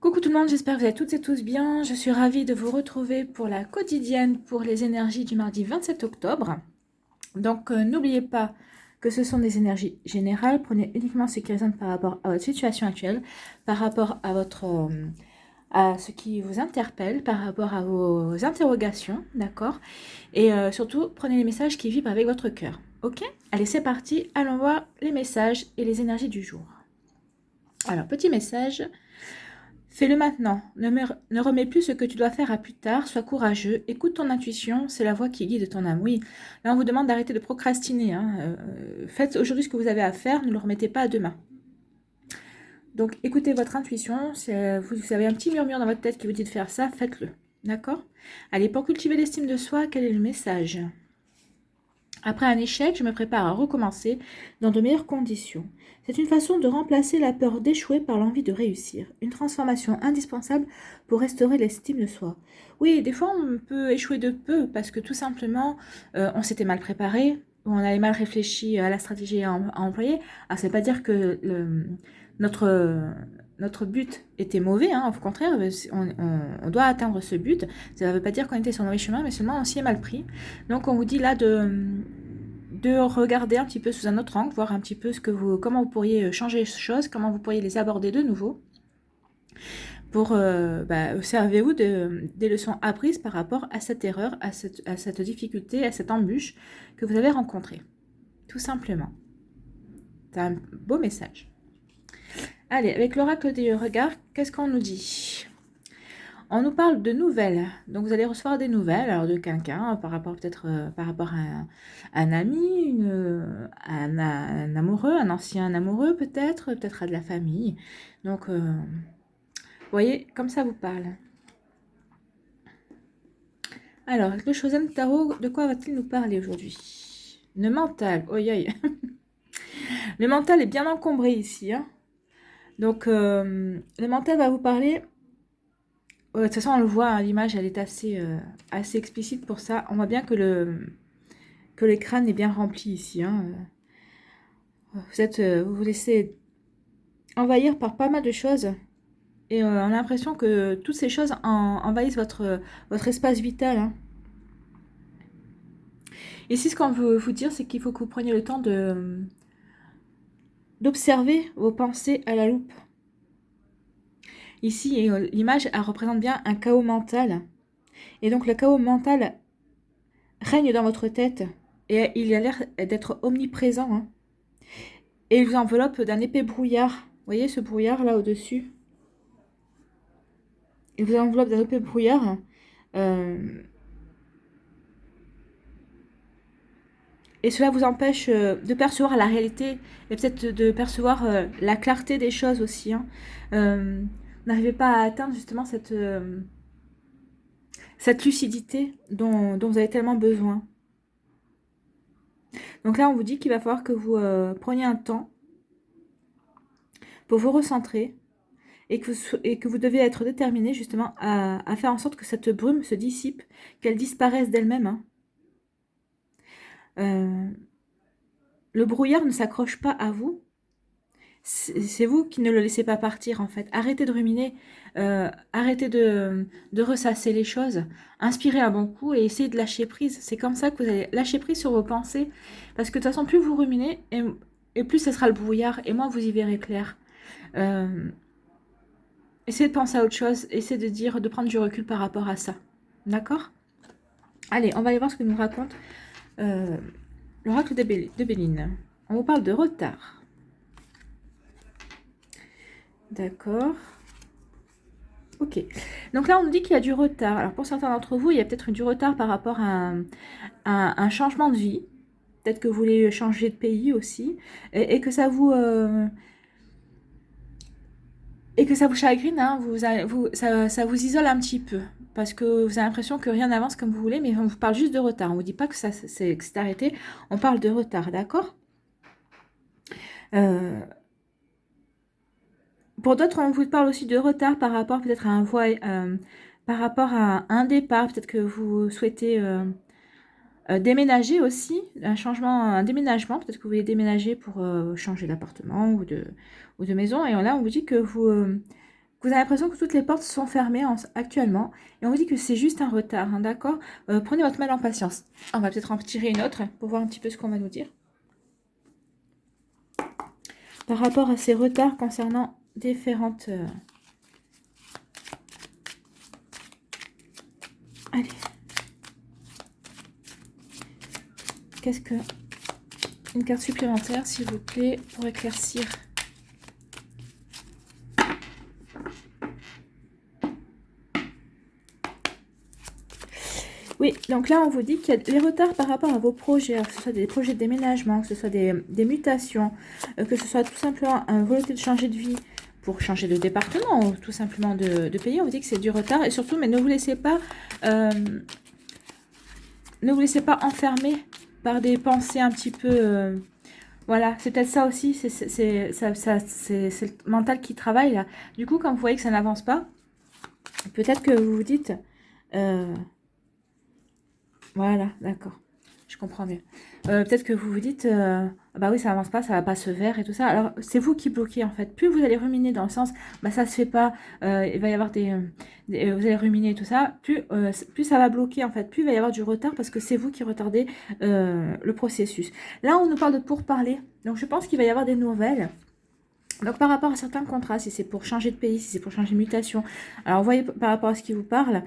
Coucou tout le monde, j'espère que vous allez toutes et tous bien. Je suis ravie de vous retrouver pour la quotidienne pour les énergies du mardi 27 octobre. Donc n'oubliez pas que ce sont des énergies générales. Prenez uniquement ce qui résonne par rapport à votre situation actuelle, par rapport à à ce qui vous interpelle, par rapport à vos interrogations, d'accord? Et surtout, prenez les messages qui vibrent avec votre cœur. Ok? Allez, c'est parti. Allons voir les messages et les énergies du jour. Alors, petit message. Fais-le maintenant. Ne remets plus ce que tu dois faire à plus tard. Sois courageux. Écoute ton intuition. C'est la voix qui guide ton âme. Oui, là, on vous demande d'arrêter de procrastiner. Faites aujourd'hui ce que vous avez à faire. Ne le remettez pas à demain. Donc, écoutez votre intuition. Si vous avez un petit murmure dans votre tête qui vous dit de faire ça, faites-le. D'accord? Allez, pour cultiver l'estime de soi, quel est le message? Après un échec, je me prépare à recommencer dans de meilleures conditions. C'est une façon de remplacer la peur d'échouer par l'envie de réussir. Une transformation indispensable pour restaurer l'estime de soi. Oui, des fois on peut échouer de peu parce que tout simplement on s'était mal préparé, ou on avait mal réfléchi à la stratégie à employer. Alors ça ne veut pas dire que notre but était mauvais, hein. Au contraire, on doit atteindre ce but. Ça ne veut pas dire qu'on était sur le mauvais chemin, mais seulement on s'y est mal pris. Donc on vous dit là de regarder un petit peu sous un autre angle, voir un petit peu comment vous pourriez changer les choses, comment vous pourriez les aborder de nouveau, pour servez-vous des leçons apprises par rapport à cette erreur, à cette difficulté, à cette embûche que vous avez rencontrée. Tout simplement. C'est un beau message. Allez, avec l'oracle des regards, qu'est-ce qu'on nous dit ? On nous parle de nouvelles. Donc vous allez recevoir des nouvelles alors de quelqu'un par rapport peut-être par rapport à un ami, un amoureux, un ancien amoureux peut-être à de la famille. Donc vous voyez, comme ça vous parle. Alors, le Chosen Tarot, de quoi va-t-il nous parler aujourd'hui? Le mental, oi oi. Le mental est bien encombré ici, hein. Donc le mental va vous parler. De toute façon, on le voit, hein, l'image, elle est assez explicite pour ça. On voit bien que le crâne est bien rempli ici, hein. Vous vous laissez envahir par pas mal de choses. Et on a l'impression que toutes ces choses envahissent votre espace vital, hein. Ici, ce qu'on veut vous dire, c'est qu'il faut que vous preniez le temps d'observer vos pensées à la loupe. Ici, l'image, elle représente bien un chaos mental. Et donc, le chaos mental règne dans votre tête. Et il a l'air d'être omniprésent, hein. Et il vous enveloppe d'un épais brouillard. Vous voyez ce brouillard là au-dessus? Il vous enveloppe d'un épais brouillard. Et cela vous empêche de percevoir la réalité et peut-être de percevoir la clarté des choses aussi, hein. N'arrivez pas à atteindre justement cette lucidité dont vous avez tellement besoin. Donc là, on vous dit qu'il va falloir que vous preniez un temps pour vous recentrer et que vous devez être déterminé justement à faire en sorte que cette brume se dissipe, qu'elle disparaisse d'elle-même, hein. Le brouillard ne s'accroche pas à vous. C'est vous qui ne le laissez pas partir, en fait. Arrêtez de ruminer, arrêtez de ressasser les choses. Inspirez un bon coup et essayez de lâcher prise. C'est comme ça que vous allez lâcher prise sur vos pensées. Parce que de toute façon, plus vous ruminez, et plus ce sera le brouillard, et moins vous y verrez clair. Essayez de penser à autre chose, essayez de prendre du recul par rapport à ça. D'accord? Allez, on va aller voir ce que nous raconte l'oracle de Béline. On vous parle de retard. D'accord. Ok. Donc là, on nous dit qu'il y a du retard. Alors pour certains d'entre vous, il y a peut-être du retard par rapport à un changement de vie. Peut-être que vous voulez changer de pays aussi. Et que ça vous... et que ça vous chagrine, hein, ça vous isole un petit peu. Parce que vous avez l'impression que rien n'avance comme vous voulez, mais on vous parle juste de retard. On ne vous dit pas que c'est arrêté. On parle de retard, d'accord? Pour d'autres, on vous parle aussi de retard par rapport peut-être à un voyage, par rapport à un départ. Peut-être que vous souhaitez déménager aussi, un déménagement. Peut-être que vous voulez déménager pour changer d'appartement ou de maison. Et là, on vous dit que vous avez l'impression que toutes les portes sont fermées actuellement. Et on vous dit que c'est juste un retard, hein, d'accord? Prenez votre mal en patience. On va peut-être en tirer une autre pour voir un petit peu ce qu'on va nous dire. Par rapport à ces retards concernant différentes... Allez. Qu'est-ce que... Une carte supplémentaire, s'il vous plaît, pour éclaircir. Oui, donc là, on vous dit qu'il y a des retards par rapport à vos projets, que ce soit des projets de déménagement, que ce soit des mutations, que ce soit tout simplement une volonté de changer de vie pour changer de département ou tout simplement de pays. On vous dit que c'est du retard et surtout, mais ne vous laissez pas enfermer par des pensées un petit peu... voilà, c'est peut-être ça aussi, c'est le mental qui travaille là. Du coup, quand vous voyez que ça n'avance pas, peut-être que vous vous dites... voilà, d'accord. Je comprends mieux. Peut-être que vous vous dites, bah oui, ça avance pas, ça va pas se faire et tout ça. Alors, c'est vous qui bloquez en fait. Plus vous allez ruminer dans le sens, bah ça se fait pas, il va y avoir vous allez ruminer et tout ça, plus ça va bloquer en fait, plus il va y avoir du retard parce que c'est vous qui retardez le processus. Là, on nous parle de pourparler, donc je pense qu'il va y avoir des nouvelles. Donc par rapport à certains contrats, si c'est pour changer de pays, si c'est pour changer de mutation, alors vous voyez par rapport à ce qui vous parle,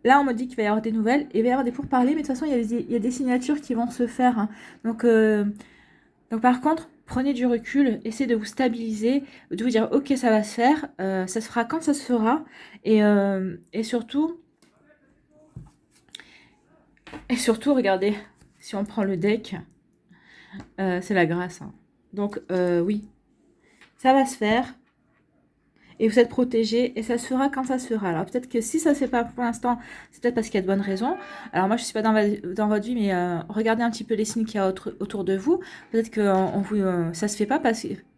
là, on me dit qu'il va y avoir des nouvelles et il va y avoir des pourparlers, mais de toute façon, il y a des signatures qui vont se faire, hein. Donc, par contre, prenez du recul, essayez de vous stabiliser, de vous dire, ok, ça va se faire, ça se fera quand ça se fera, et surtout, regardez, si on prend le deck, c'est la grâce, hein. Donc, oui, ça va se faire. Et vous êtes protégé et ça se fera quand ça se fera. Alors peut-être que si ça ne se fait pas pour l'instant, c'est peut-être parce qu'il y a de bonnes raisons. Alors moi je ne suis pas dans votre vie, mais regardez un petit peu les signes qu'il y a autour de vous. Peut-être que ça ne se fait pas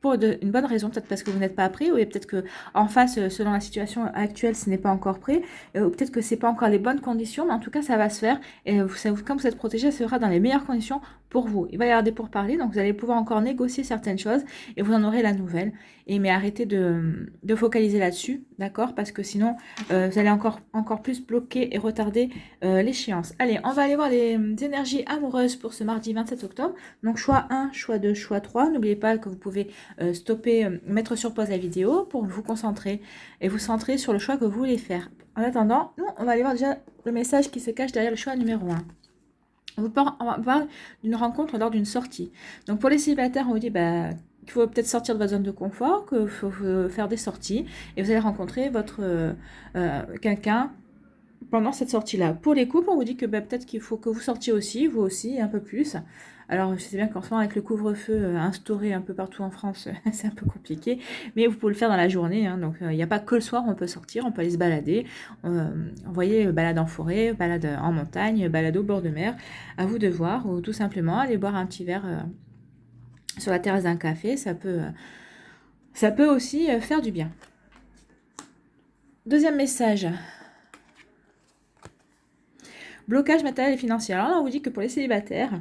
pour une bonne raison, peut-être parce que vous n'êtes pas prêt, ou peut-être que en face, selon la situation actuelle, ce n'est pas encore prêt, ou peut-être que ce n'est pas encore les bonnes conditions, mais en tout cas ça va se faire. Et quand vous êtes protégé, ça se fera dans les meilleures conditions pour vous. Il va y avoir des pourparlers, donc vous allez pouvoir encore négocier certaines choses et vous en aurez la nouvelle. Mais arrêtez de focaliser là-dessus, d'accord? Parce que sinon, vous allez encore plus bloquer et retarder l'échéance. Allez, on va aller voir les énergies amoureuses pour ce mardi 27 octobre. Donc, choix 1, choix 2, choix 3. N'oubliez pas que vous pouvez stopper, mettre sur pause la vidéo pour vous concentrer et vous centrer sur le choix que vous voulez faire. En attendant, nous, on va aller voir déjà le message qui se cache derrière le choix numéro 1. On parle d'une rencontre lors d'une sortie. Donc, pour les célibataires, on vous dit... qu'il faut peut-être sortir de votre zone de confort, qu'il faut faire des sorties et vous allez rencontrer quelqu'un pendant cette sortie-là. Pour les couples, on vous dit que peut-être qu'il faut que vous sortiez aussi, vous aussi, un peu plus. Alors, je sais bien qu'en ce moment, avec le couvre-feu instauré un peu partout en France, c'est un peu compliqué, mais vous pouvez le faire dans la journée, hein. Donc, il n'y a pas que le soir, on peut sortir, on peut aller se balader. Vous voyez, balade en forêt, balade en montagne, balade au bord de mer, à vous de voir, ou tout simplement aller boire un petit verre sur la terrasse d'un café, ça peut aussi faire du bien. Deuxième message. Blocage matériel et financier. Alors là, on vous dit que pour les célibataires,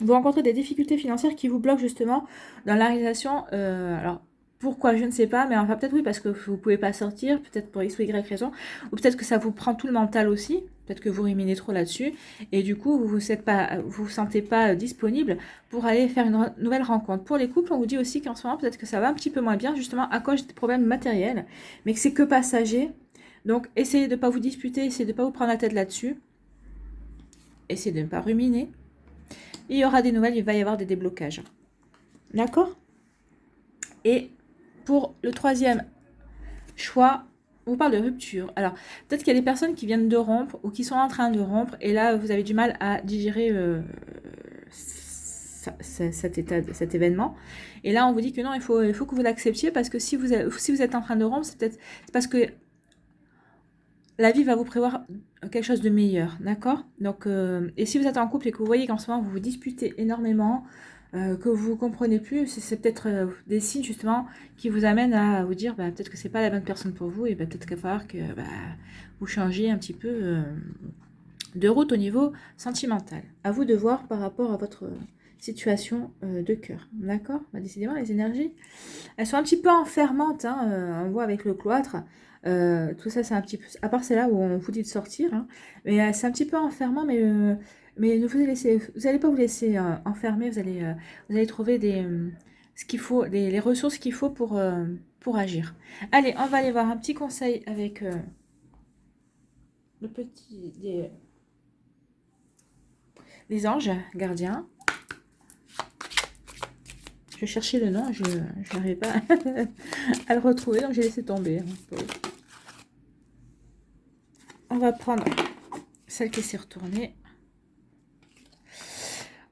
vous rencontrez des difficultés financières qui vous bloquent justement dans la réalisation. Alors, pourquoi, je ne sais pas, mais enfin peut-être oui, parce que vous ne pouvez pas sortir, peut-être pour X ou Y raison, ou peut-être que ça vous prend tout le mental aussi, peut-être que vous ruminez trop là-dessus, et du coup, vous vous sentez pas disponible pour aller faire une nouvelle rencontre. Pour les couples, on vous dit aussi qu'en ce moment, peut-être que ça va un petit peu moins bien, justement, à cause des problèmes matériels, mais que c'est que passager. Donc, essayez de ne pas vous disputer, essayez de ne pas vous prendre la tête là-dessus, essayez de ne pas ruminer. Il y aura des nouvelles, il va y avoir des déblocages. D'accord ? Et pour le troisième choix, on vous parle de rupture. Alors, peut-être qu'il y a des personnes qui viennent de rompre ou qui sont en train de rompre et là, vous avez du mal à digérer cet événement. Et là, on vous dit que non, il faut que vous l'acceptiez parce que si vous êtes en train de rompre, c'est parce que la vie va vous prévoir quelque chose de meilleur, d'accord? Donc, et si vous êtes en couple et que vous voyez qu'en ce moment, vous vous disputez énormément, que vous ne comprenez plus, c'est peut-être des signes justement qui vous amènent à vous dire peut-être que c'est pas la bonne personne pour vous et peut-être qu'il va falloir que vous changiez un petit peu de route au niveau sentimental. À vous de voir par rapport à votre situation de cœur. D'accord? Décidément, les énergies, elles sont un petit peu enfermantes. Hein, on voit avec le cloître. Tout ça, c'est un petit peu... À part celle-là où on vous dit de sortir. Hein, mais c'est un petit peu enfermant, mais ne vous allez pas vous laisser enfermer. Vous allez trouver ce qu'il faut, les ressources qu'il faut pour agir. Allez, on va aller voir un petit conseil avec le petit des anges gardiens. Je cherchais le nom, je n'arrivais pas à le retrouver, donc j'ai laissé tomber. On va prendre celle qui s'est retournée.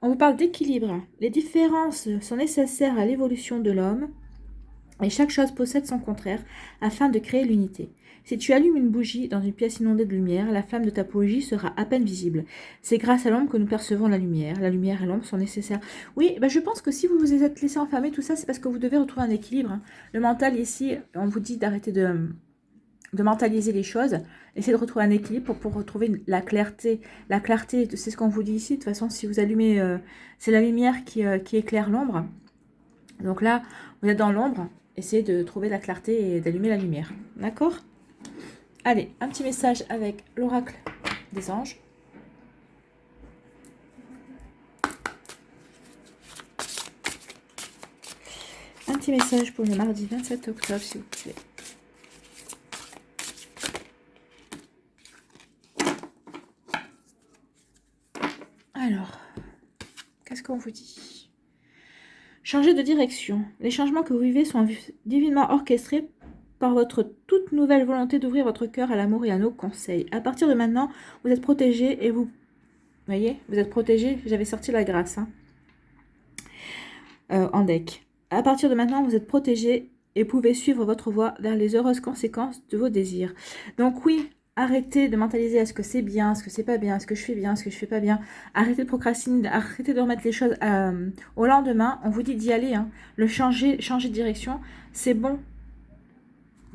On vous parle d'équilibre. Les différences sont nécessaires à l'évolution de l'homme et chaque chose possède son contraire afin de créer l'unité. Si tu allumes une bougie dans une pièce inondée de lumière, la flamme de ta bougie sera à peine visible. C'est grâce à l'ombre que nous percevons la lumière. La lumière et l'ombre sont nécessaires. Oui, je pense que si vous vous êtes laissé enfermer, tout ça, c'est parce que vous devez retrouver un équilibre. Hein. Le mental, ici, on vous dit d'arrêter de mentaliser les choses, essayez de retrouver un équilibre pour retrouver la clarté. La clarté, c'est ce qu'on vous dit ici. De toute façon, si vous allumez, c'est la lumière qui éclaire l'ombre. Donc là, vous êtes dans l'ombre. Essayez de trouver la clarté et d'allumer la lumière. D'accord? Allez, un petit message avec l'oracle des anges. Un petit message pour le mardi 27 octobre, s'il vous plaît. Alors, qu'est-ce qu'on vous dit? Changez de direction. Les changements que vous vivez sont divinement orchestrés par votre toute nouvelle volonté d'ouvrir votre cœur à l'amour et à nos conseils. À partir de maintenant, vous êtes protégé et vous voyez, vous êtes protégé. J'avais sorti la grâce en deck. À partir de maintenant, vous êtes protégé et pouvez suivre votre voie vers les heureuses conséquences de vos désirs. Donc oui, arrêtez de mentaliser est-ce que c'est bien, est-ce que c'est pas bien, est-ce que je fais bien, est-ce que je fais pas bien. Arrêtez de procrastiner, arrêtez de remettre les choses au lendemain. On vous dit d'y aller. Hein. Le changer de direction, c'est bon.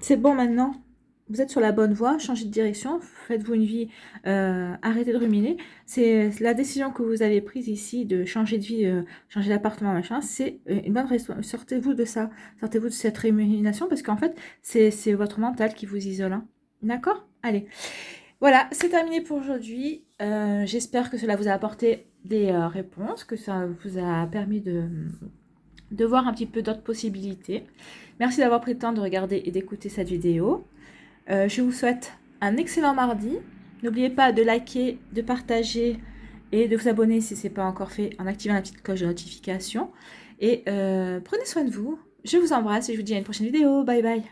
C'est bon maintenant. Vous êtes sur la bonne voie, changez de direction, faites-vous une vie, arrêtez de ruminer. C'est la décision que vous avez prise ici de changer de vie, changer d'appartement, machin, c'est une bonne raison. Sortez-vous de ça, sortez-vous de cette rumination parce qu'en fait, c'est votre mental qui vous isole. Hein. D'accord? Allez. Voilà, c'est terminé pour aujourd'hui. J'espère que cela vous a apporté des réponses, que ça vous a permis de voir un petit peu d'autres possibilités. Merci d'avoir pris le temps de regarder et d'écouter cette vidéo. Je vous souhaite un excellent mardi. N'oubliez pas de liker, de partager et de vous abonner si ce n'est pas encore fait en activant la petite cloche de notification. Et prenez soin de vous. Je vous embrasse et je vous dis à une prochaine vidéo. Bye bye.